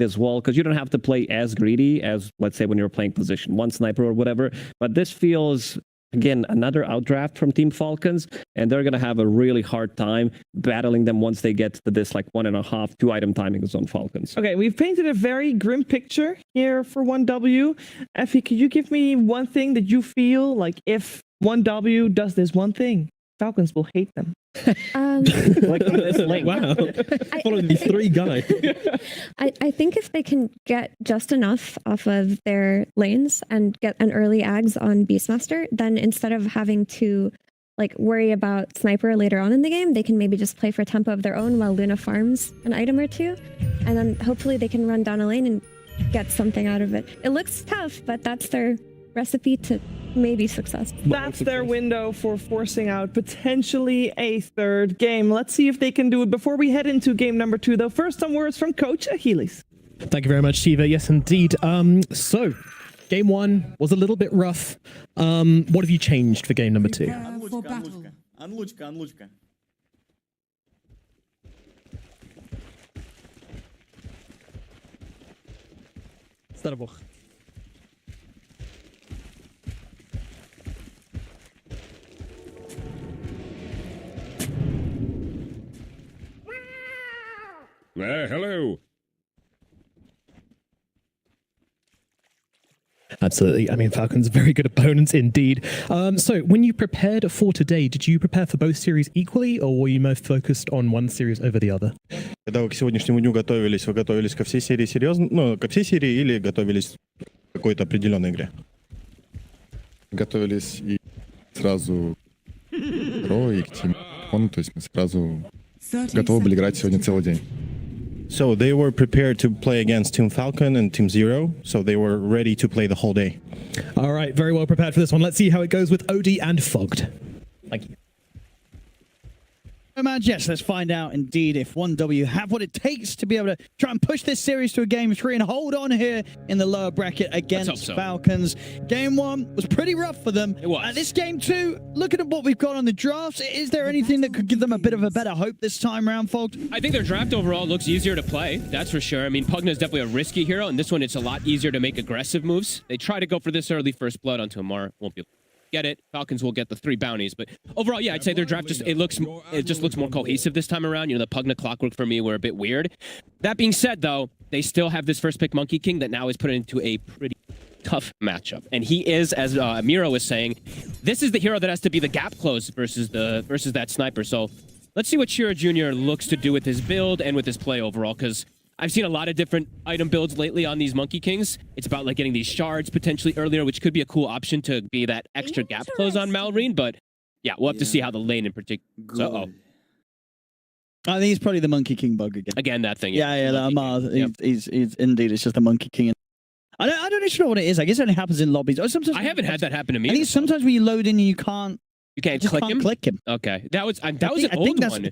as well, because you don't have to play as greedy as, let's say, when you're playing position 1 sniper or whatever. But this feels, again, another outdraft from Team Falcons, and they're going to have a really hard time battling them once they get to this like 1.5, 2 item timings on Falcons. Okay, we've painted a very grim picture here for 1W. Effie, could you give me one thing that you feel like if 1W does this one thing, Falcons will hate them? Like this link. Wow. Follow these 3 guys. I think if they can get just enough off of their lanes and get an early ags on Beastmaster, then instead of having to like worry about sniper later on in the game, they can maybe just play for tempo of their own while Luna farms an item or 2, and then hopefully they can run down a lane and get something out of it. It looks tough, but that's their recipe to maybe success. That's their window for forcing out potentially a 3rd game. Let's see if they can do it before we head into game number 2, though. First, some words from Coach Achilles. Thank you very much, Shiva. Yes, indeed. So, game 1 was a little bit rough. What have you changed for game number 2? Unluchka. Starboch. Hello. Absolutely. I mean, Falcons are very good opponents indeed. So, when you prepared for today, did you prepare for both series equally, or were you most focused on one series over the other? Когда вы к сегодняшнему дню готовились, вы готовились ко всей серии серьезно? Ну, ко всей серии или готовились к какой-то определенной игре? Готовились и сразу к Ро и к Тиму. То есть мы сразу готовы были играть сегодня целый день. So they were prepared to play against Team Falcon and Team Zero, so they were ready to play the whole day. All right, very well prepared for this one. Let's see how it goes with OD and Fogged. Thank you. Yes, let's find out indeed if 1W have what it takes to be able to try and push this series to a game 3 and hold on here in the lower bracket against Falcons. Game 1 was pretty rough for them. It was. This game 2, looking at what we've got on the drafts, is there anything that could give them a bit of a better hope this time around, Fogged? I think their draft overall looks easier to play, that's for sure. I mean, Pugna is definitely a risky hero, and this one it's a lot easier to make aggressive moves. They try to go for this early first blood onto Amar. Won't be get it. Falcons will get the 3 bounties, but overall, yeah, I'd say their draft just looks more cohesive this time around. You know, the Pugna clockwork for me were a bit weird. That being said, though, they still have this first pick Monkey King that now is put into a pretty tough matchup, and he is, as Miro was saying, this is the hero that has to be the gap close versus that sniper. So let's see what Shira Jr. looks to do with his build and with his play overall, because I've seen a lot of different item builds lately on these Monkey Kings. It's about like getting these shards potentially earlier, which could be a cool option to be that extra gap close on Malrine. But yeah, we'll have to see how the lane in particular. I think it's probably the Monkey King bug again. Again, that thing. Yeah, Amar. He's indeed, it's just a Monkey King. I don't actually know what it is. I guess it only happens in lobbies. Or sometimes I haven't had that happen to me. I think sometimes when you load in and you can't click him. Okay, that was an old one.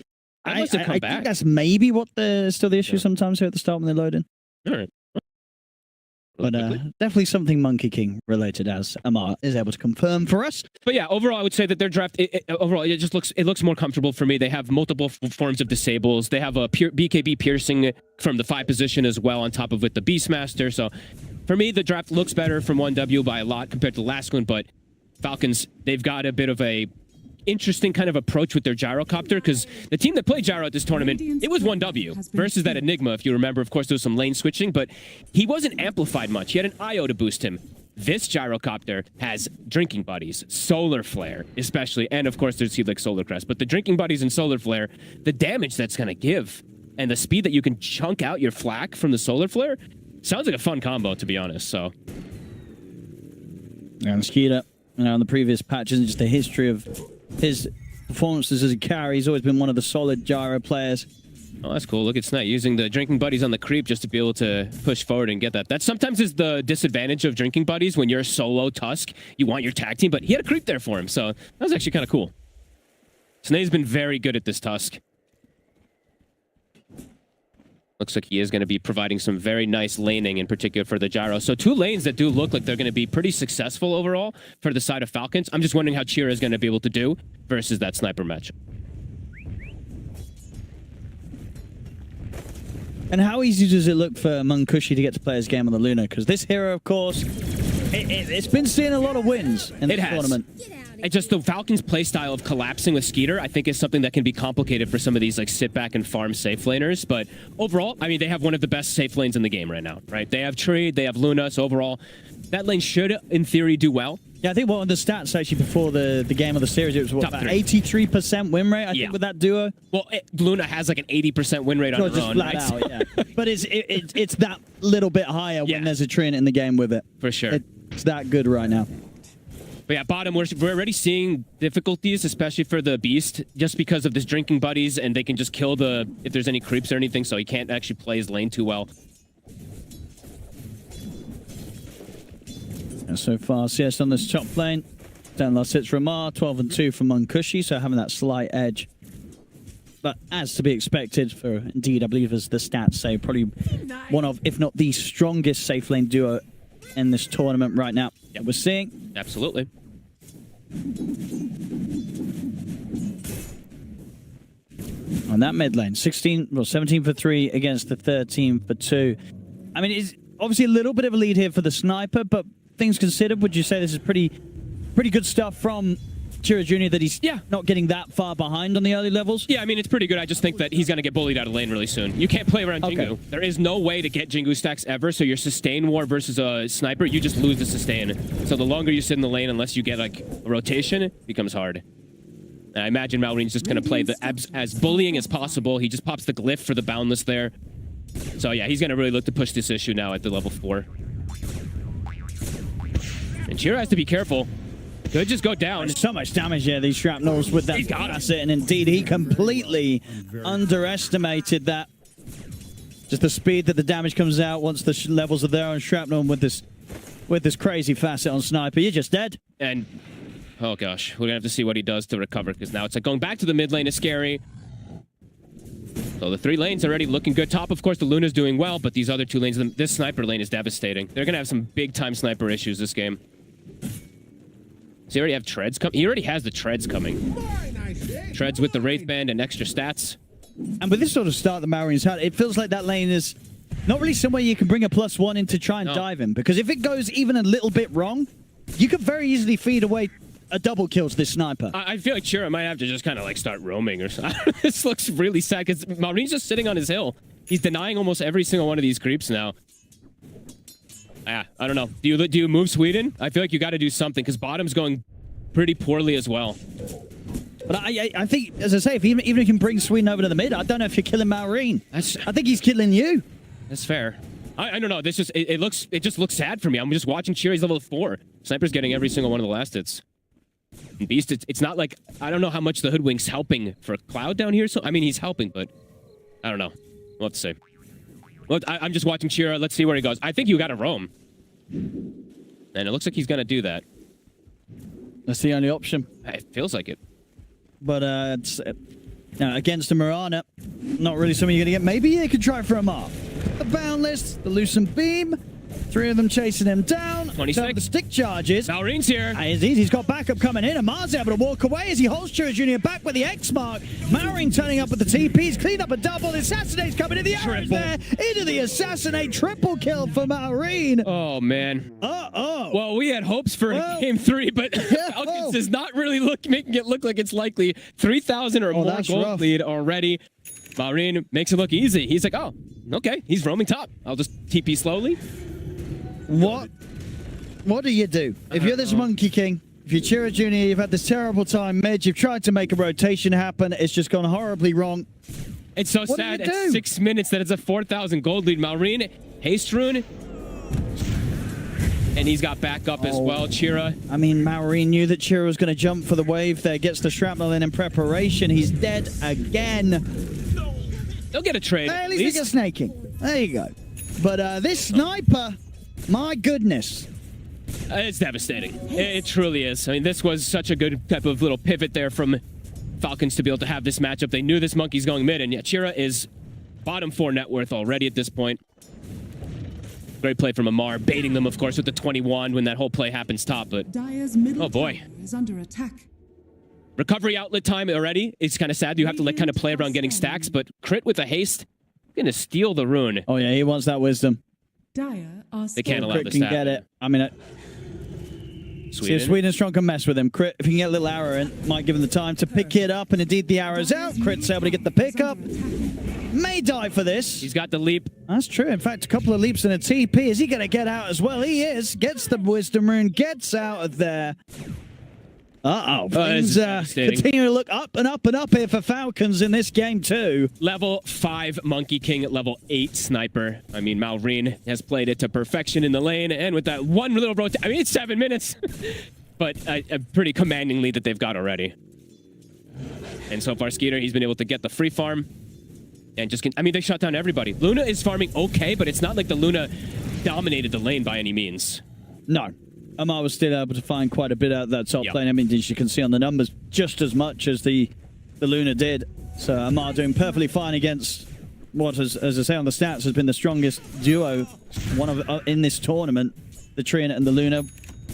I think that's maybe what still the issue sometimes here at the start when they load in. All right. But definitely something Monkey King related, as Amar is able to confirm for us. But yeah, overall, I would say that their draft, overall, it looks more comfortable for me. They have multiple forms of disables. They have a BKB piercing from the 5 position as well, on top of with the Beastmaster. So for me, the draft looks better from 1W by a lot compared to the last one. But Falcons, they've got a bit of a interesting kind of approach with their gyrocopter, because the team that played gyro at this tournament, it was 1W versus that Enigma, if you remember. Of course, there was some lane switching, but he wasn't amplified much. He had an IO to boost him. This gyrocopter has drinking buddies, solar flare especially, and of course there's Helix solar crest. But the drinking buddies and solar flare, the damage that's going to give and the speed that you can chunk out your flak from the solar flare sounds like a fun combo, to be honest. So and Skeeter, on the previous patches, and just the history of his performances as a carry, he's always been one of the solid gyro players. Oh, that's cool. Look at Snight using the drinking buddies on the creep just to be able to push forward and get that. That sometimes is the disadvantage of drinking buddies when you're a solo Tusk. You want your tag team, but he had a creep there for him, so that was actually kind of cool. Snay's been very good at this Tusk. Looks like he is going to be providing some very nice laning, in particular for the gyro. So 2 lanes that do look like they're going to be pretty successful overall for the side of Falcons. I'm just wondering how Chira is going to be able to do versus that sniper match. And how easy does it look for Munkushi to get to play his game on the Luna? Because this hero, of course, it's been seeing a lot of wins in this tournament. It's just the Falcons' playstyle of collapsing with Skeeter, I think, is something that can be complicated for some of these like sit back and farm safe laners. But overall, I mean, they have one of the best safe lanes in the game right now, right? They have Tree, they have Luna, so overall, that lane should, in theory, do well. Yeah, I think one of the stats actually before the game of the series, it was what, about 83% win rate, I think, with that duo. Well, Luna has like an 80% win rate on her just own. Flat Right? out, yeah. But it's that little bit higher when there's a Treant in the game with it. For sure. It's that good right now. But yeah, bottom, we're already seeing difficulties, especially for the Beast, just because of this drinking buddies, and they can just kill if there's any creeps or anything, so he can't actually play his lane too well. And so far, CS on this top lane. 10 last hits from Mar, 12 and 2 from Munkushi, so having that slight edge. But as to be expected for, indeed, I believe as the stats say, probably one of, if not the strongest safe lane duo in this tournament right now that we're seeing. Absolutely. On that mid lane, 17 for 3 against the 13 for 2. I mean, it's obviously a little bit of a lead here for the sniper, but things considered, would you say this is pretty good stuff from Chira Jr. that he's not getting that far behind on the early levels? Yeah, I mean, it's pretty good. I just think that he's going to get bullied out of lane really soon. You can't play around Jingu. There is no way to get Jingu stacks ever, so your sustain war versus a sniper, you just lose the sustain. So the longer you sit in the lane, unless you get like a rotation, it becomes hard. And I imagine Malreen's just going to play the as bullying as possible. He just pops the glyph for the boundless there. So yeah, he's going to really look to push this issue now at the level 4. And Chira has to be careful. Could just go down. So much damage here, these shrapnels with that asset, and indeed he completely underestimated that. Just the speed that the damage comes out once the levels are there on shrapnel, and with this crazy facet on sniper, you're just dead. And oh gosh, we're gonna have to see what he does to recover, because now it's like going back to the mid lane is scary. So the 3 lanes already looking good. Top, of course, the Luna's doing well, but these other 2 lanes, this sniper lane is devastating. They're gonna have some big time sniper issues this game. Does he already have treads coming? He already has the treads coming. Treads with the Wraith Band and extra stats. And with this sort of start that Marian's had, it feels like that lane is not really somewhere you can bring a +1 in to try and dive in. Because if it goes even a little bit wrong, you could very easily feed away a double kill to this sniper. I feel like Chira might have to just kind of like start roaming or something. This looks really sad because Maureen's just sitting on his hill. He's denying almost every single one of these creeps now. Yeah, I don't know. Do you move Sweden? I feel like you got to do something because bottom's going pretty poorly as well. But I think, as I say, if even if you can bring Sweden over to the mid, I don't know if you're killing Maureen. I think he's killing you. That's fair. I don't know. This just it just looks sad for me. I'm just watching Chiri's level 4. Sniper's getting every single one of the last hits. And Beast, it's not like, I don't know how much the Hoodwink's helping for Cloud down here. So I mean, he's helping, but I don't know. We'll have to say. Well, I'm just watching Chira. Let's see where he goes. I think you got to roam. And it looks like he's going to do that. That's the only option. It feels like it. But against the Mirana, not really something you're going to get. Maybe they could try for a mark. The Boundless, the Lucent Beam. 3 of them chasing him down. 26. The stick charges. Malreen's here. He's got backup coming in, and Mars able to walk away as he holds Chira Jr. back with the X mark. Maureen turning up with the TPs, cleaned up a double. The Assassinate's coming in. The arrows there into the Assassinate. Triple kill for Maureen. Oh, man. Uh-oh. Well, we had hopes for game 3, but Falcons is not really making it look like it's likely. 3,000 or more gold lead already. Maureen makes it look easy. He's like, oh, okay. He's roaming top. I'll just TP slowly. What do you do? If you're this Monkey King, if you're Chira Jr., you've had this terrible time mid, you've tried to make a rotation happen, it's just gone horribly wrong. It's so sad at 6 minutes that it's a 4,000 gold lead. Maureen, Haste Rune, and he's got backup as well, Chira. I mean, Maureen knew that Chira was going to jump for the wave there, gets the shrapnel in preparation. He's dead again. They'll get a trade. At least they get snaking. There you go. But this sniper, my goodness. It's devastating. It truly is. I mean, this was such a good type of little pivot there from Falcons to be able to have this matchup. They knew this monkey's going mid, and yet Chira is bottom 4 net worth already at this point. Great play from Amar, baiting them, of course, with the 21 when that whole play happens top, but oh boy. Is under attack. Recovery outlet time already. It's kind of sad. You have to like kind of play around getting stacks, but crit with a haste. Gonna steal the rune. Oh yeah, he wants that wisdom. They can't allow Crit this can to get happen. it. I mean, see if Sweden Strong can mess with him. Crit, if he can get a little arrow in, might give him the time to pick it up, and indeed the arrow's out. Crit's able to get the pick up. May die for this. He's got the leap. That's true. In fact, a couple of leaps and a TP. Is he going to get out as well? He is. Gets the wisdom rune. Gets out of there. Things continue to look up and up and up here for Falcons in this game too. Level 5 Monkey King at level 8 Sniper. I mean, Malrine has played it to perfection in the lane, and with that one little rotate, I mean, it's 7 minutes, but a pretty commanding lead that they've got already. And so far, Skeeter, he's been able to get the free farm, and I mean, they shut down everybody. Luna is farming okay, but it's not like the Luna dominated the lane by any means. No. Amar was still able to find quite a bit out of that top lane. I mean, as you can see on the numbers, just as much as the Luna did. So Amar doing perfectly fine against what, as I say on the stats, has been the strongest duo in this tournament. The Trian and the Luna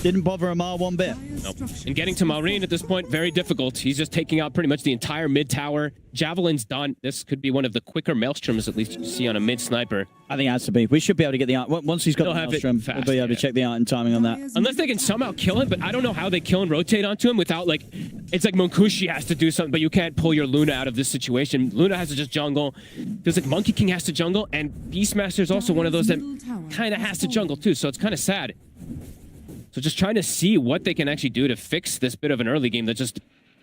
didn't bother Amar one bit. Nope. And getting to Malrine at this point, very difficult. He's just taking out pretty much the entire mid tower. Javelin's done. This could be one of the quicker maelstroms, at least you see on a mid sniper. I think it has to be. We should be able to get the art. Once he's got the maelstrom, we'll be able to check the art and timing on that. Unless they can somehow kill him, but I don't know how they kill and rotate onto him without, like, it's like Monkushi has to do something, but you can't pull your Luna out of this situation. Luna has to just jungle. Feels like Monkey King has to jungle, and Beastmaster is also one of those that kind of has to jungle too, so it's kind of sad. So just trying to see what they can actually do to fix this bit of an early game that's just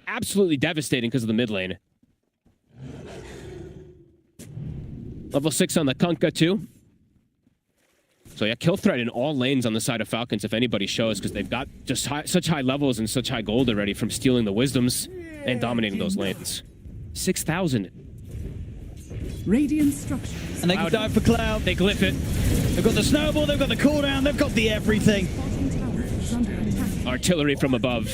absolutely devastating because of the mid lane. Level 6 on the Kunkka too. So yeah, kill threat in all lanes on the side of Falcons if anybody shows, because they've got just such high levels and such high gold already from stealing the wisdoms and dominating those lanes. 6,000. Radiant structures. And they can dive for Cloud. They glyph it. They've got the snowball, they've got the cooldown, they've got the everything. Artillery from above.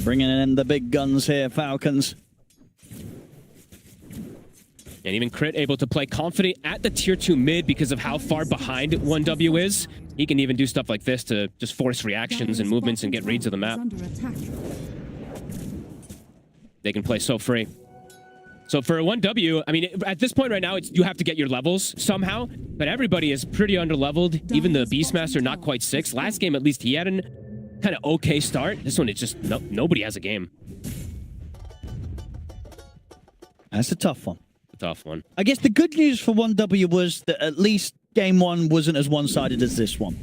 Bringing in the big guns here, Falcons. And even Crit able to play confident at the tier 2 mid because of how far behind 1W is. He can even do stuff like this to just force reactions and movements and get reads of the map. They can play so free. So for a 1W, I mean, at this point right now, you have to get your levels somehow, but everybody is pretty underleveled. Even the Beastmaster, not quite 6. Last game, at least, he had an kind of okay start. This one, it's just nobody has a game. That's a tough one. A tough one. I guess the good news for 1W was that at least game 1 wasn't as one-sided as this one.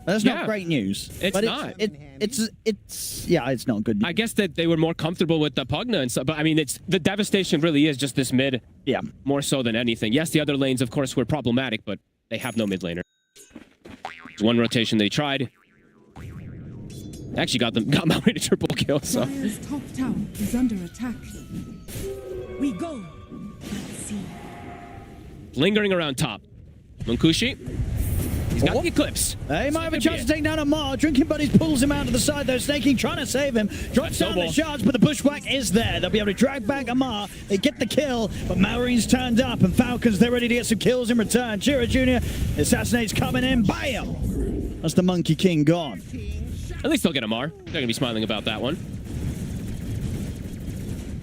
That's not great news. It's not. It's not good news. I guess that they were more comfortable with the Pugna and stuff, but I mean, the devastation really is just this mid. Yeah. More so than anything. Yes, the other lanes, of course, were problematic, but they have no mid laner. There's one rotation they tried. Actually got Malrine a triple kill, so. Dire's top tower is under attack. We go. Let's see. Lingering around top. Monkushi. He's got the Eclipse. He might have a chance to take down Amar. Drinking Buddies pulls him out to the side, though. Snaking trying to save him. Drops down the shards, but the bushwhack is there. They'll be able to drag back Amar. They get the kill, but Malrine's turned up, and Falcons, they're ready to get some kills in return. Chira Jr. Assassinate's coming in. Bam! That's the Monkey King gone. At least they'll get Amar. They're going to be smiling about that one.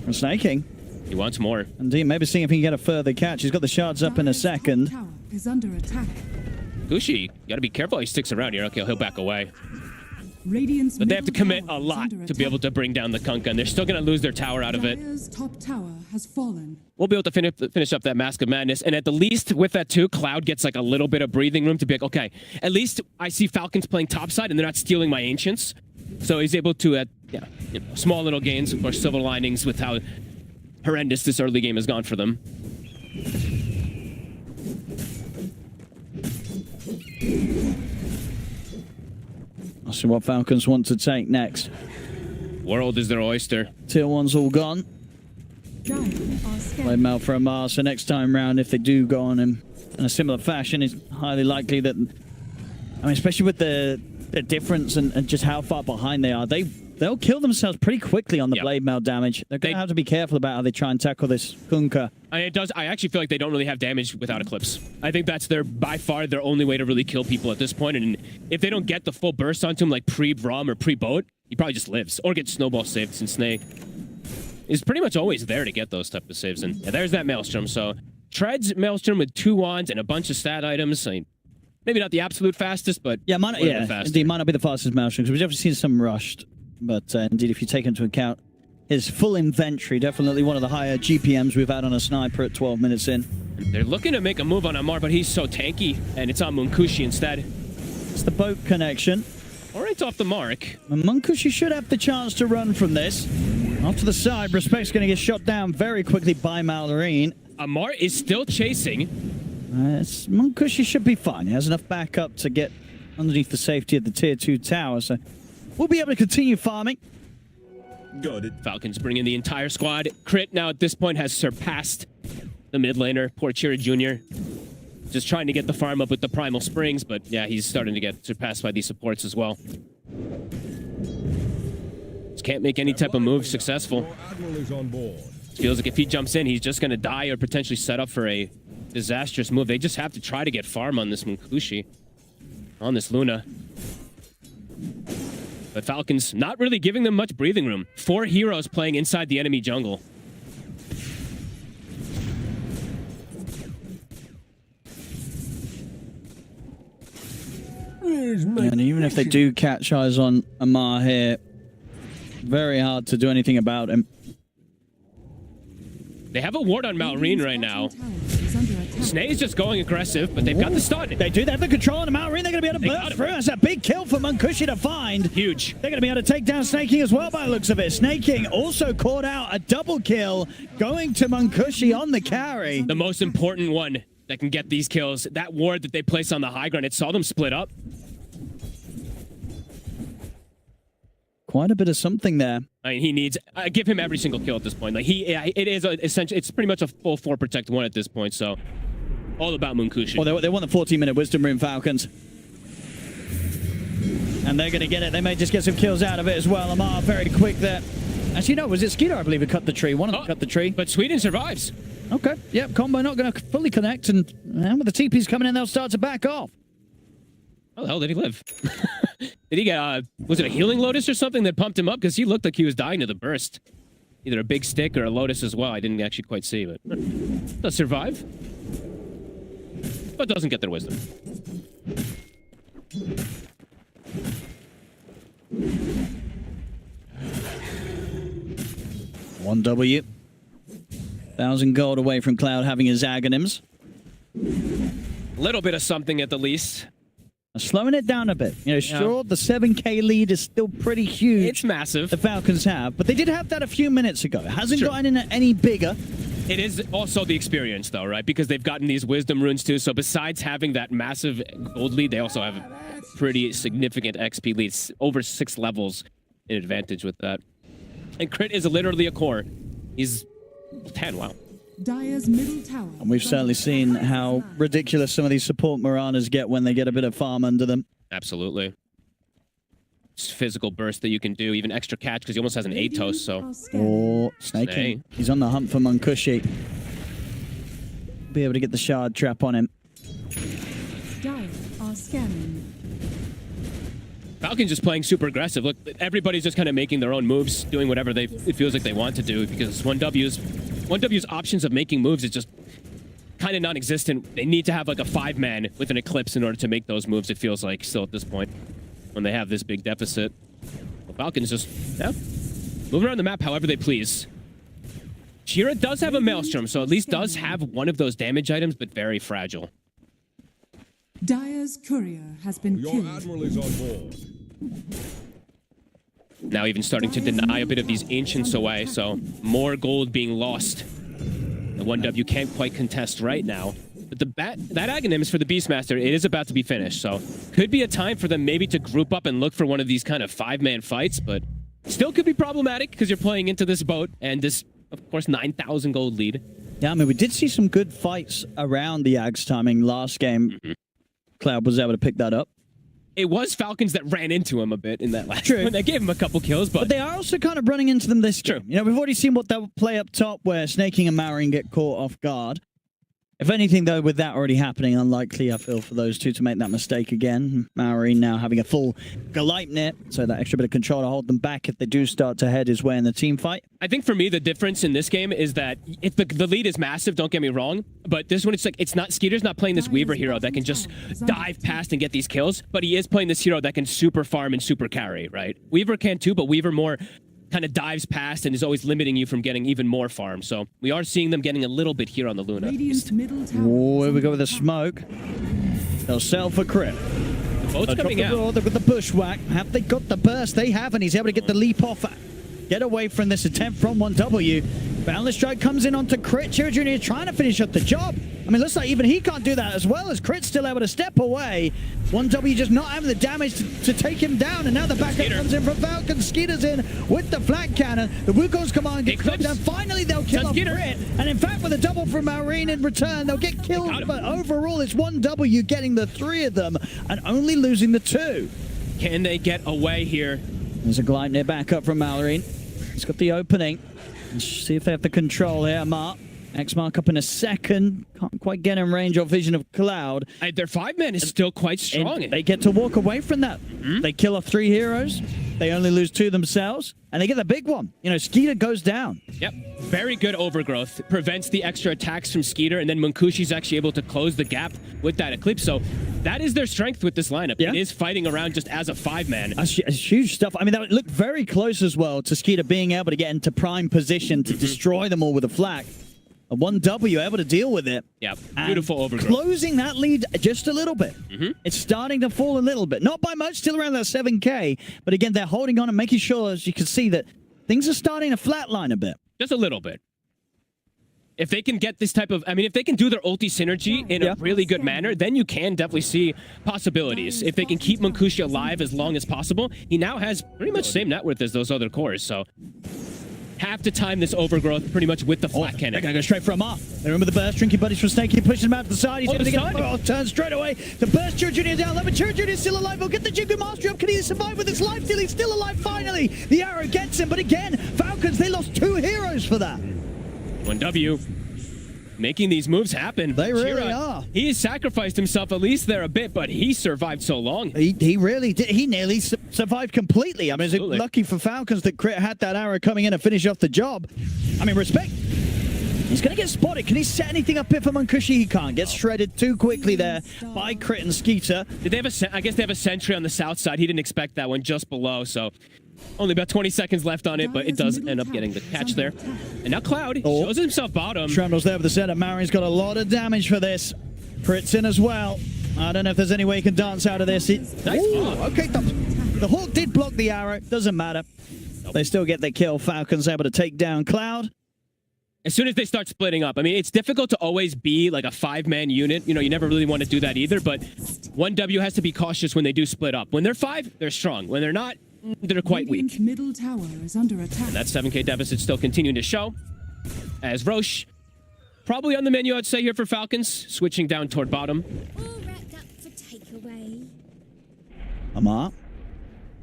And Snaking. He wants more. Indeed, maybe seeing if he can get a further catch. He's got the shards up in a second. Tower is under attack. Gushi, you got to be careful. He sticks around here. Okay, he'll back away. Radiant's But they have to middle commit tower a is lot under to be able to bring down the Kunkka, and they're still going to lose their tower out of it. Dire's top tower has fallen. We'll be able to finish up that Mask of Madness, and at the least with that too, Cloud gets like a little bit of breathing room to be like, okay, at least I see Falcons playing topside, and they're not stealing my Ancients. So he's able to, small little gains, of course, silver linings with how horrendous this early game has gone for them. I'll see what Falcons want to take next. World is their oyster. Tier 1's all gone. Play Mal for Amar, so next time round, if they do go on him in a similar fashion, it's highly likely that, I mean, especially with the difference and just how far behind they are, they'll kill themselves pretty quickly on the blade mail damage. They're going to have to be careful about how they try and tackle this Kunkka. I actually feel like they don't really have damage without Eclipse. I think that's by far their only way to really kill people at this point. And if they don't get the full burst onto him like pre-Braum or pre-Boat, he probably just lives. Or gets Snowball saved since Snake. is pretty much always there to get those type of saves. And yeah, there's that Maelstrom. So Treads Maelstrom with 2 wands and a bunch of stat items. I mean, maybe not the absolute fastest, but yeah, indeed, might not be the fastest Maelstrom because we've definitely seen some rushed. But indeed, if you take into account his full inventory, definitely one of the higher GPMs we've had on a sniper at 12 minutes in. They're looking to make a move on Amar, but he's so tanky, and it's on Munkushi instead. It's the boat connection. All right, off the mark. And Munkushi should have the chance to run from this. Off to the side, Respect's going to get shot down very quickly by Malorine. Amar is still chasing. Munkushi should be fine. He has enough backup to get underneath the safety of the tier 2 tower, so we'll be able to continue farming. Got it. Falcons bring in the entire squad. Crit now at this point has surpassed the mid laner, poor Chira Jr. Just trying to get the farm up with the Primal Springs, but yeah, he's starting to get surpassed by these supports as well. Just can't make any type of move successful. Feels like if he jumps in, he's just going to die or potentially set up for a disastrous move. They just have to try to get farm on this Munkushi, on this Luna. But Falcons not really giving them much breathing room. 4 heroes playing inside the enemy jungle. And even if they do catch eyes on Amar here, very hard to do anything about him. They have a ward on Malorine right now. Snae's just going aggressive, but they've got the stun. They do. They have the control on Malorine. They're going to be able to burst through. That's a big kill for Munkushi to find. Huge. They're going to be able to take down Snaking as well by the looks of it. Snaking also caught out a double kill going to Munkushi on the carry. The most important one that can get these kills. That ward that they placed on the high ground, it saw them split up. Quite a bit of something there. I mean, he needs... give him every single kill at this point. Like it is essentially... It's pretty much a full 4 protect 1 at this point, so... All about Munkushi. Well, they want the 14-minute Wisdom Rune, Falcons. And they're going to get it. They may just get some kills out of it as well. Amar very quick there. As you know, was it Skeeter, I believe, who cut the tree? One of them cut the tree. But Sweden survives. Okay. Yep, combo not going to fully connect, and with the TPs coming in, they'll start to back off. How the hell did he live? Did he get, was it a healing Lotus or something that pumped him up? Because he looked like he was dying to the burst. Either a big stick or a Lotus as well. I didn't actually quite see, but does survive. But doesn't get their wisdom. One W. 1,000 gold away from Cloud having his Aghanims. A little bit of something at the least. Slowing it down a bit. You know, sure, the 7K lead is still pretty huge. It's massive. The Falcons have, but they did have that a few minutes ago. It hasn't gotten any bigger. It is also the experience, though, right? Because they've gotten these wisdom runes, too. So besides having that massive gold lead, they also have a pretty significant XP lead. Over 6 levels in advantage with that. And Crit is literally a core. He's 10, wow. Dire's middle tower. And we've certainly seen how ridiculous some of these support Maranas get when they get a bit of farm under them. Absolutely. Just physical burst that you can do, even extra catch, because he almost has an Atos, so... Oh, Snaking. He's on the hunt for Munkushi. Be able to get the shard trap on him. Dire are scanning. Falcons just playing super aggressive. Look, everybody's just kind of making their own moves, doing whatever it feels like they want to do, because 1W's options of making moves is just kind of non-existent. They need to have like a 5-man with an Eclipse in order to make those moves, it feels like, still at this point, when they have this big deficit. The Falcons just, moving around the map however they please. Chira does have a Maelstrom, so at least does have one of those damage items, but very fragile. Dire's courier has been killed. Admiral is on board. Now even starting to deny a bit of these ancients away, so more gold being lost. The 1W can't quite contest right now. But that Aghanims for the Beastmaster, it is about to be finished, so could be a time for them maybe to group up and look for one of these kind of 5-man fights, but still could be problematic because you're playing into this boat and this, of course, 9,000 gold lead. Yeah, I mean, we did see some good fights around the Aghs timing last game. Cloud was able to pick that up. It was Falcons that ran into him a bit in that last one. They gave him a couple kills, but they are also kind of running into them this game. You know, we've already seen what they'll play up top where Snaking and Malorine get caught off guard. If anything, though, with that already happening, unlikely, I feel, for those two to make that mistake again. Maori now having a full Galeipnir, so that extra bit of control to hold them back if they do start to head his way in the team fight. I think for me, the difference in this game is that if the lead is massive, don't get me wrong, but this one, it's like, it's not, Skeeter's not playing this Weaver hero that can just dive past and get these kills, but he is playing this hero that can super farm and super carry, right? Weaver can too, but Weaver more kind of dives past and is always limiting you from getting even more farm. So we are seeing them getting a little bit here on the Luna. Oh, here we go with the smoke. They'll sell for crit. The boat's coming out. With the bushwhack. Have they got the burst? They have, and he's able to get the leap off. Get away from this attempt from 1W. Boundless Strike comes in onto Crit. Chiro Jr. trying to finish up the job. I mean, looks like even he can't do that as well as Crit's still able to step away. 1W just not having the damage to take him down, and now the backup comes in from Falcons. Skeeter's in with the flat cannon. The Wukong's command gets knocked down. Finally, they'll kill off Crit. And in fact, with a double from Maureen in return, they'll get killed. But overall, it's 1W getting the 3 of them and only losing the 2. Can they get away here? There's a Gleipnir back up from Mallory. He's got the opening. Let's see if they have the control here. Mark. X-Mark up in a second. Can't quite get in range or vision of Cloud. Their 5-man is still quite strong. And they get to walk away from that. They kill off 3 heroes. They only lose 2 themselves. And they get the big one. You know, Skeeter goes down. Yep. Very good overgrowth. Prevents the extra attacks from Skeeter. And then Munkushi's actually able to close the gap with that Eclipse. So that is their strength with this lineup. Yeah. It is fighting around just as a 5-man. That's huge stuff. I mean, that looked very close as well to Skeeter being able to get into prime position to destroy them all with a flak. A 1W able to deal with it. Yeah, beautiful overgrowth. Closing that lead just a little bit. It's starting to fall a little bit. Not by much, still around that 7K. But again, they're holding on and making sure, as you can see, that things are starting to flatline a bit. Just a little bit. If they can get this type of, I mean, if they can do their ulti synergy in a really good manner, then you can definitely see possibilities. If they can keep Munkushi alive as long as possible, he now has pretty much the same net worth as those other cores, so have to time this overgrowth pretty much with the flat cannon. They're going to go straight for a mark. They remember the burst. Drinking buddies from Snake. He pushes him out to the side. He's going to get turn straight away. The burst. Chiro Jr. down. Lemon Chiro Jr. is still alive. He'll get the Jingu Mastery up. Can he survive with his life steal? He's still alive finally. The arrow gets him. But again, Falcons, they lost 2 heroes for that. 1W. Making these moves happen. They really are. He has sacrificed himself at least there a bit, but he survived so long. He really did. He nearly survived completely. I mean, it's lucky for Falcons that Crit had that arrow coming in and finish off the job. I mean, respect. He's going to get spotted. Can he set anything up here for Munkushi? He can't. Gets shredded too quickly there by Crit and Skeeter. Did they have I guess they have a sentry on the south side. He didn't expect that one just below, so only about 20 seconds left on it, but it does end up getting the catch there. And now Cloud shows himself bottom. Shremdel's there with the setup. Marin's got a lot of damage for this. Crit's in as well. I don't know if there's any way he can dance out of this. Nice. Okay, the Hawk did block the arrow. Doesn't matter. They still get the kill. Falcons able to take down Cloud. As soon as they start splitting up, I mean, it's difficult to always be like a 5-man unit. You know, you never really want to do that either, but 1W has to be cautious when they do split up. When they're 5, they're strong. When they're not, they're quite weak. Middle tower is under attack. And that 7K deficit still continuing to show. As Roche, probably on the menu, I'd say here for Falcons, switching down toward bottom. All wrapped up for takeaway. Amar.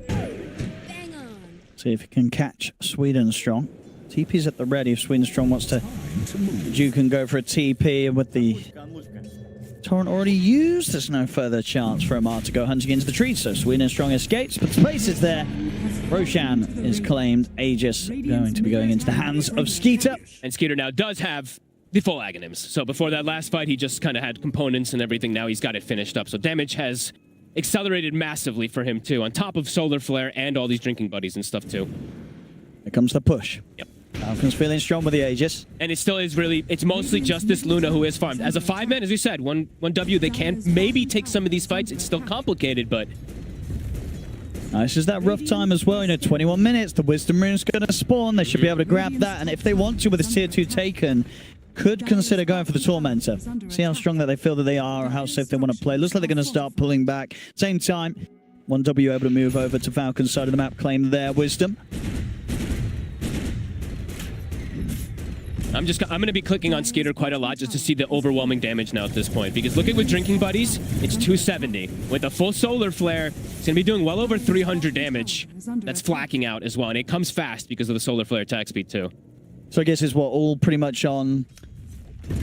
Bang on. See if he can catch Sweden Strong. TP's at the ready if Sweden Strong wants to. Duke can go for a TP with the Torrent already used. There's no further chance for Amar to go hunting into the trees, so Sweden Strong escapes, but space is there. Roshan is claimed. Aegis going to be going into the hands of Skeeter. And Skeeter now does have the full Aghanims. So before that last fight, he just kind of had components and everything. Now he's got it finished up. So damage has accelerated massively for him too, on top of Solar Flare and all these drinking buddies and stuff too. Here comes the push. Yep. Falcons feeling strong with the Aegis. And it still is really, it's mostly just this Luna who is farmed. As a 5-man, as we said, 1W, they can maybe take some of these fights. It's still complicated, but This is that rough time as well. You know, 21 minutes. The Wisdom Rune's going to spawn. They should be able to grab that. And if they want to with this tier 2 taken, could consider going for the Tormentor. See how strong that they feel that they are, or how safe they want to play. Looks like they're going to start pulling back. Same time, 1W able to move over to Falcon's side of the map, claim their Wisdom. I'm going to be clicking on Skeeter quite a lot just to see the overwhelming damage now at this point. Because look at with Drinking Buddies, it's 270. With a full Solar Flare, it's going to be doing well over 300 damage. That's flacking out as well. And it comes fast because of the Solar Flare attack speed too. So I guess it's what, all pretty much on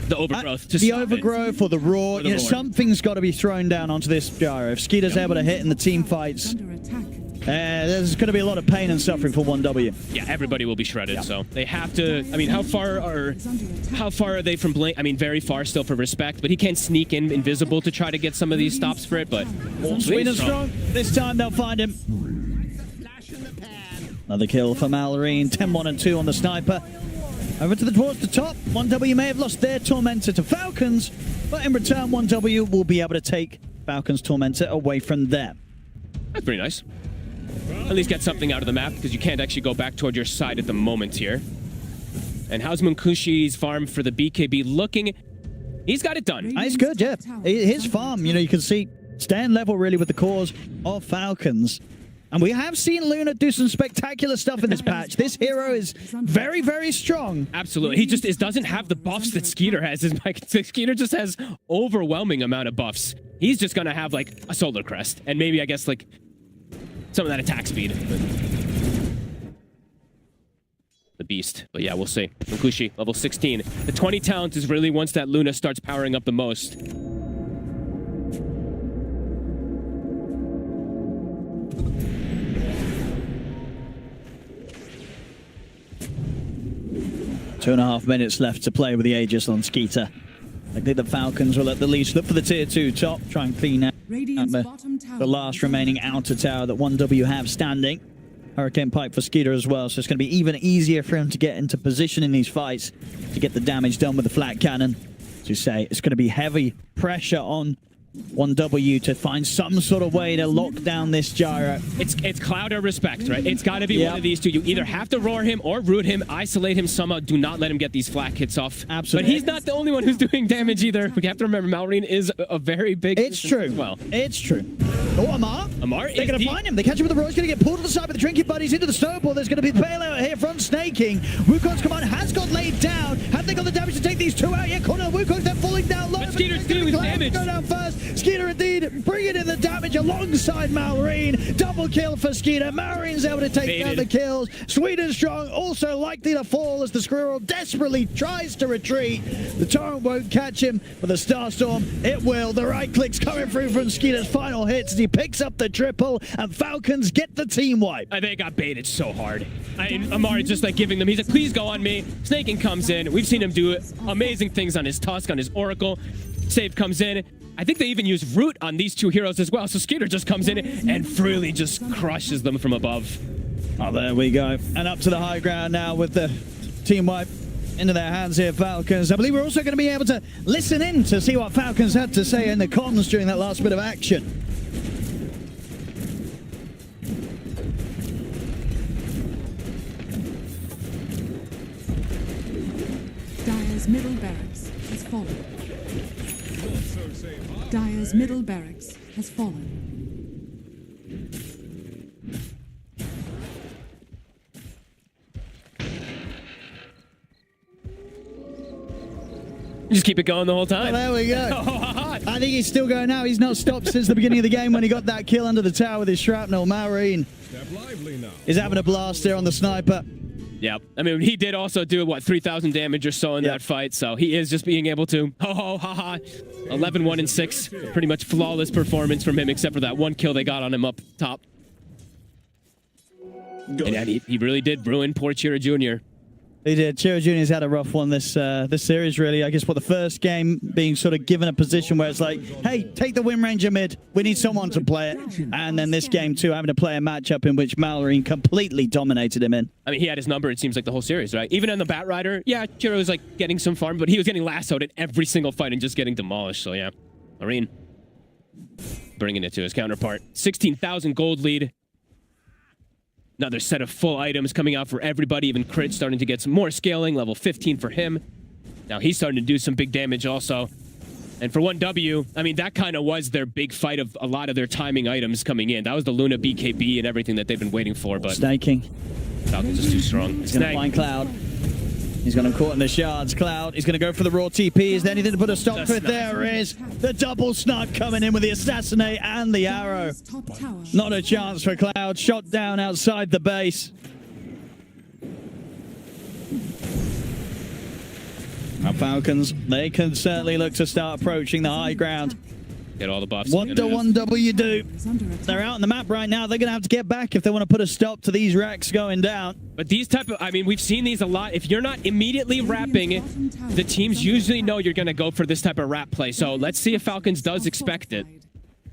the overgrowth. To The stop it. overgrowth or the raw. Or the You know, roar. something's got to be thrown down onto this gyro. If Skeeter's able to hit in the team fights, Under attack. there's going to be a lot of pain and suffering for 1W. Yeah, everybody will be shredded. So they have to. I mean, how far are they from Blink? I mean, very far still for respect, but he can sneak in invisible to try to get some of these stops for it. But Sweden strong. This time they'll find him. Another kill for Mallory. 10-1 and 2 on the sniper. Over towards the top. 1W may have lost their Tormentor to Falcons, but in return, 1W will be able to take Falcons Tormentor away from them. That's pretty nice. At least get something out of the map, because you can't actually go back toward your side at the moment here. And how's Munkushi's farm for the BKB looking? He's got it done. It's good, yeah. His farm, you know, you can see staying level really with the cause of Falcons. And we have seen Luna do some spectacular stuff in this patch. This hero is very, very strong. Absolutely. He just doesn't have the buffs that Skeeter has. Skeeter just has overwhelming amount of buffs. He's just going to have, like, a solar crest. And maybe, I guess, like, some of that attack speed. The beast. But yeah, we'll see. Munkushi, level 16. The 20 talent is really once that Luna starts powering up the most. Two and a half minutes left to play with the Aegis on Skeeter. I think the Falcons will at the least look for the tier 2 top, try and clean out the last remaining outer tower that 1W have standing. Hurricane Pipe for Skeeter as well, so it's going to be even easier for him to get into position in these fights to get the damage done with the flat cannon. As you say, it's going to be heavy pressure on 1W to find some sort of way to lock down this gyro. It's Cloud or Respect, right? It's got to be one of these two. You either have to roar him or root him, isolate him somehow. Do not let him get these flak hits off. Absolutely. But he's not the only one who's doing damage either. We have to remember Malrine is a very big. It's true. As well. It's true. Oh, Amar. They're going to find him. They catch him with the roar. He's going to get pulled to the side by the Trinket Buddies into the snowball. There's going to be bailout here from Snaking. Wukong's command has got laid down. Have they got the damage to take these two out yet? Corner Wukong's then falling down low. But Skeeter's doing damage. Go down first. Skeeter indeed bringing in the damage alongside Malrine. Double kill for Skeeter. Malrine's able to take down the kills. Sweden strong also likely to fall as the Squirrel desperately tries to retreat. The Torrent won't catch him, but the Starstorm, it will. The right click's coming through from Skeeter's final hits as he picks up the triple, and Falcons get the team wipe. They got baited so hard. Amari just like giving them, he's like, please go on me. Snaking comes in. We've seen him do amazing things on his Tusk, on his Oracle. Save comes in. I think they even use Root on these two heroes as well. So Skeeter just comes in and freely just crushes them from above. Oh, there we go. And up to the high ground now with the team wipe into their hands here, Falcons. I believe we're also going to be able to listen in to see what Falcons had to say in the comms during that last bit of action. Dire's middle barracks has fallen. Dire's middle barracks has fallen. Just keep it going the whole time. Well, there we go. I think he's still going now. He's not stopped since the beginning of the game when he got that kill under the tower with his shrapnel. Malrine is having a blast there on the sniper. Yeah, I mean, he did also do, what, 3,000 damage or so in that fight, so he is just being able to, 11, 1, and 6. Pretty much flawless performance from him, except for that one kill they got on him up top. And he really did ruin poor Chira Jr. He did. Chiro Jr.'s had a rough one this series, really. I guess the first game being sort of given a position where it's like, hey, take the Wind Ranger mid. We need someone to play it. And then this game, too, having to play a matchup in which Malrine completely dominated him in. I mean, he had his number, it seems like, the whole series, right? Even on the Bat Rider, yeah, Chiro was, like, getting some farm, but he was getting lassoed in every single fight and just getting demolished. So, yeah, Marine bringing it to his counterpart. 16,000 gold lead. Another set of full items coming out for everybody. Even Crit starting to get some more scaling. Level 15 for him. Now he's starting to do some big damage also. And for 1W, I mean, that kind of was their big fight of a lot of their timing items coming in. That was the Luna BKB and everything that they've been waiting for. But Snaking. Falcons is too strong. He's going to find Cloud. He's going to caught in the shards. Cloud. He's going to go for the raw TP. Is there anything to put a stop to it? There is the double snipe coming in with the assassinate and the arrow. Not a chance for Cloud. Shot down outside the base. Now Falcons, they can certainly look to start approaching the high ground. Get all the buffs. What do 1W do? They're out on the map right now. They're going to have to get back if they want to put a stop to these racks going down. But these type of, I mean, we've seen these a lot. If you're not immediately wrapping, the teams usually know you're going to go for this type of wrap play. So let's see if Falcons does expect it.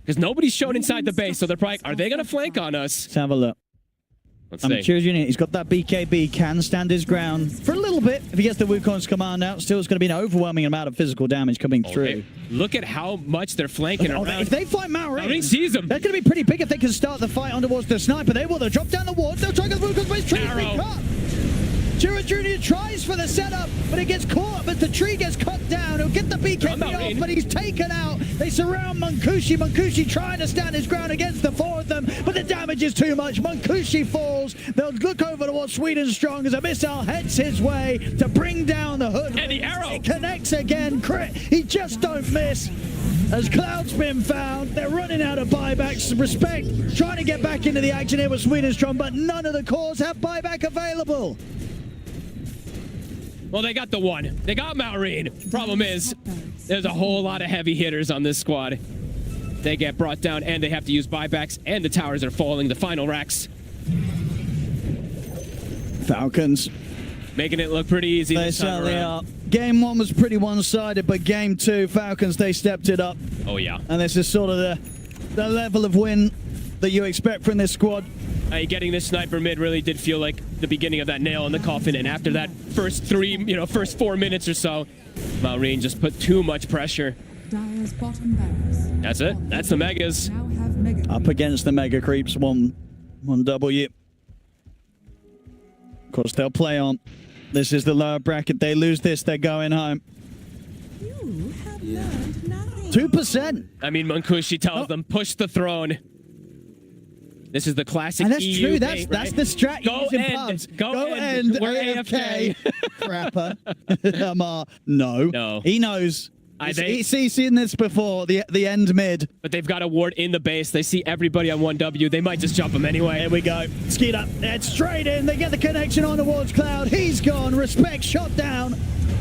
Because nobody's shown inside the base, so they're probably, are they going to flank on us? Let's have a look. Let's see. Cheers Union, he's got that BKB, can stand his ground for a little bit. If he gets the Wukong's command out, still it's going to be an overwhelming amount of physical damage coming through. Look at how much they're flanking around. If they fight Maureen sees them. They're going to be pretty big if they can start the fight on towards the sniper. They will. They'll drop down the ward. They'll try to get the Wukong's base. Tree's been cut. Jira Jr. tries for the setup, but it gets caught, but the tree gets cut down. He'll get the BKB off, but he's taken out. They surround Munkushi. Munkushi trying to stand his ground against the four of them, but the damage is too much. Munkushi falls. They'll look over towards Sweden Strong as a missile heads his way to bring down the hood. And the arrow. It connects again. Crit. He just don't miss. As Cloud's been found, they're running out of buybacks. Respect trying to get back into the action here with Sweden Strong, but none of the cores have buyback available. Well, they got the one. They got Maureen. Problem is, there's a whole lot of heavy hitters on this squad. They get brought down, and they have to use buybacks, and the towers are falling. The final racks. Falcons. Making it look pretty easy. They certainly are. Game 1 was pretty one-sided, but Game 2, Falcons, they stepped it up. Oh, yeah. And this is sort of the level of win that you expect from this squad. Getting this sniper mid really did feel like the beginning of that nail in the coffin, and after that first 4 minutes or so, Maureen just put too much pressure. Dire's bottom barracks. That's it. That's the megas. Now have mega Up against the mega creeps, 1W. Of course, they'll play on. This is the lower bracket. They lose this, they're going home. You have learned nothing. 2%. I mean, Munkushi tells them, push the throne. This is the classic And that's EU true. bait, That's right? the strat. Go using end. pubs. Go end. We're AFK. Crapper. Amar. No. No. He knows. He's seen this before, the end mid. But they've got a ward in the base. They see everybody on 1W. They might just jump them anyway. Here we go. Skeet up. It's straight in. They get the connection on towards Cloud. He's gone. Respect shot down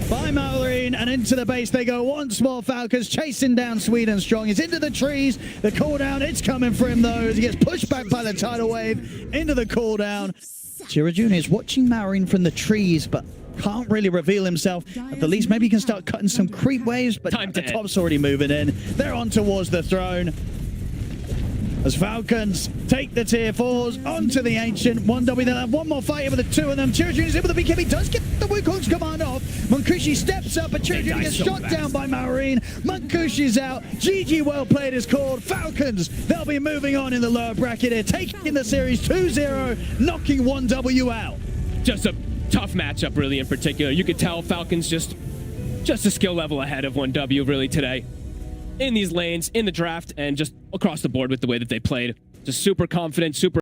by Maureen, and into the base they go once more. Falcons chasing down Sweden Strong. He's into the trees. The cooldown, it's coming for him though, as he gets pushed back by the tidal wave into the cooldown. Jira Jr. is watching Maureen from the trees, but can't really reveal himself. At the least, maybe he can start cutting some creep waves, but the top's already moving in. They're on towards the throne. As Falcons take the tier 4s onto the Ancient. 1W, they'll have one more fight over the two of them. Jira Jr. is able to be BKB, does get the Wukong's command off. Munkushi steps up, but Jira Jr. gets shot down by Maureen. Munkushi's out. GG, well played is called. Falcons, they'll be moving on in the lower bracket here, taking the series 2-0, knocking 1W out. Just a tough matchup, really, in particular. You could tell Falcons just a skill level ahead of 1W, really, today. In these lanes, in the draft, and just across the board with the way that they played. Just super confident, super